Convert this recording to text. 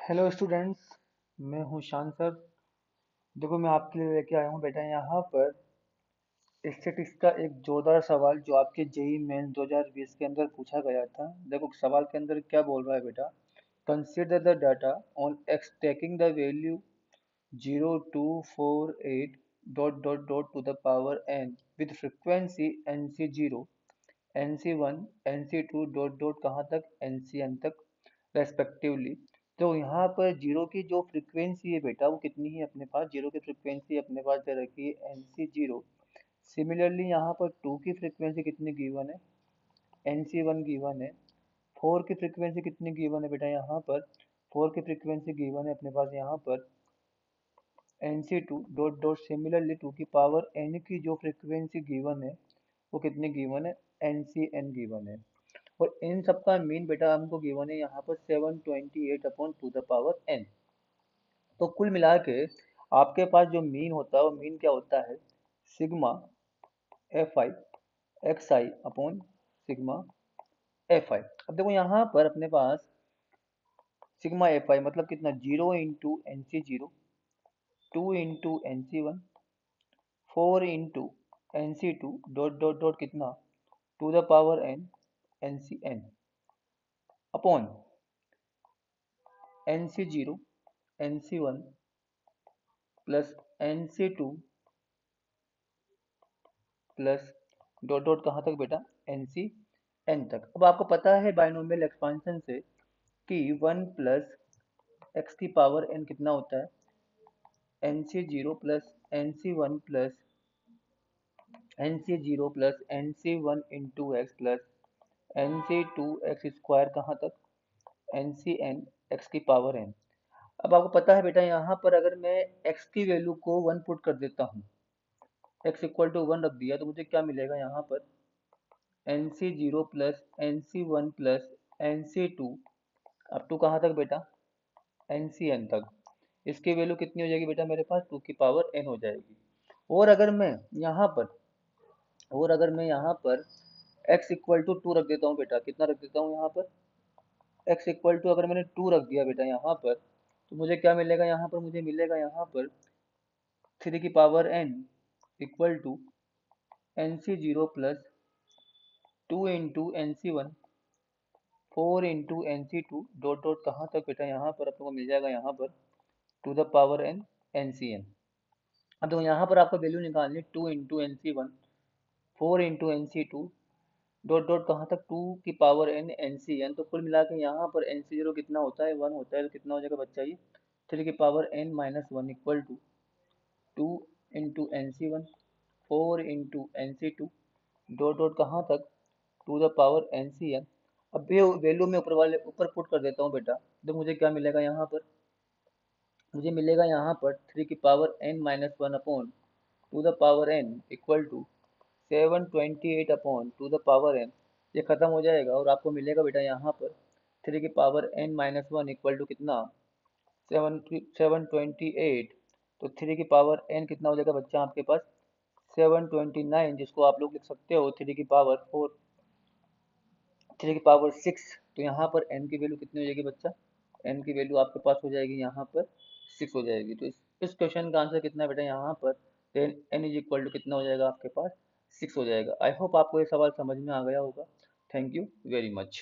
Hello students. मैं हूं शान सर। देखो मैं आपके लिए लेके आया हूं बेटा यहाँ पर स्टैटिस्टिक्स का एक जोरदार सवाल जो आपके जेई मेंस 2020 के अंदर पूछा गया था। देखो सवाल के अंदर क्या बोल रहा है बेटा। Consider the data on x taking the value 0248 dot dot dot to the power n with frequency nc0 nc1 nc2 dot dot कहाँ तक ncn तक रेस्पेक्टिवली। तो यहाँ पर जीरो की जो फ्रीक्वेंसी है बेटा वो कितनी है अपने पास, जीरो की फ्रीक्वेंसी अपने पास दे रखी है nc0। सिमिलरली यहाँ पर टू की फ्रीक्वेंसी कितनी गिवन है, nc1 गिवन है। फोर की फ्रीक्वेंसी कितनी गिवन है बेटा, यहाँ पर फोर की फ्रीक्वेंसी गिवन है अपने पास यहाँ पर nc2 dot dot similarly two की पावर n की जो फ्रीक्वेंसी गिवन है वो कितनी गिवन है, ncn गिवन है। और इन सबका मीन बेटा हमको गिवन है यहाँ पर 728 upon two the power n। तो कुल मिला के आपके पास जो मीन होता है वो मीन क्या होता है, sigma F I x I upon sigma F I. अब देखो यहाँ पर अपने पास सिग्मा एफ आई मतलब कितना, zero into N C zero, two into N C one, four into N C two dot dot dot कितना to the power N N C N upon N C zero N C one plus N C two plus dot dot कहाँ तक बेटा, N C N तक। अब आपको पता है binomial expansion से कि वन प्लस एक्स की पावर एन कितना होता है, n C zero plus N C one plus N C zero plus N C one into x plus N C two x square कहाँ तक, एन सी एन एक्स की power n. अब आपको पता है बेटा यहाँ पर अगर मैं एक्स की वैल्यू को वन पुट कर देता हूँ, एक्स इक्वल टू वन रख दिया, तो मुझे क्या मिलेगा यहाँ पर n C zero plus N C one plus N C two up to कहाँ तक बेटा, एन सी एन तक। इसकी वैल्यू कितनी हो जाएगी बेटा मेरे पास, टू की पावर एन हो जाएगी। और अगर मैं यहाँ पर और अगर मैं यहाँ पर x इक्वल टू टू रख देता हूँ बेटा, कितना रख देता हूँ यहाँ पर, x इक्वल टू अगर मैंने टू रख दिया बेटा यहाँ पर, तो मुझे क्या मिलेगा यहाँ पर, मुझे मिलेगा यहाँ पर थ्री की power n equal to n C zero plus two into N C one, four into N C two dot dot कहाँ तक बेटा, यहाँ पर आपको मिल जाएगा यहाँ पर two the power n n C n. अब देखो यहाँ पर आपको वैल्यू निकालनी है, two into N C one, four into N C two dot dot कहाँ तक, टू की power N N C n. तो कुल मिला के यहाँ पर एन सी जीरो कितना होता है, वन होता है, तो कितना हो जाएगा बच्चा ये थ्री की power n minus one equal to two into N C one, four into N C two dot dot कहाँ तक two the power n C n. अब ये वैल्यू मैं ऊपर वाले ऊपर पुट कर देता हूँ बेटा, तो मुझे क्या मिलेगा यहाँ पर, मुझे मिलेगा यहाँ पर थ्री की power n minus one upon two the power n equal to 728 upon two the power n. ये खत्म हो जाएगा और आपको मिलेगा बेटा यहाँ पर थ्री की power n minus one equal to कितना, 728। तो थ्री की पावर एन कितना हो जाएगा बच्चा आपके पास 729, जिसको आप लोग लिख सकते हो थ्री की पावर फोर, थ्री की पावर सिक्स। तो यहाँ पर एन की वैल्यू कितनी हो जाएगी बच्चा, एन की वैल्यू आपके पास हो जाएगी यहाँ पर सिक्स हो जाएगी। तो इस क्वेश्चन का आंसर कितना है बेटा यहाँ पर, then n is equal to कितना हो जाएगा आपके पास सिक्स हो जाएगा। आई होप आपको ये सवाल समझ में आ गया होगा। Thank you very much.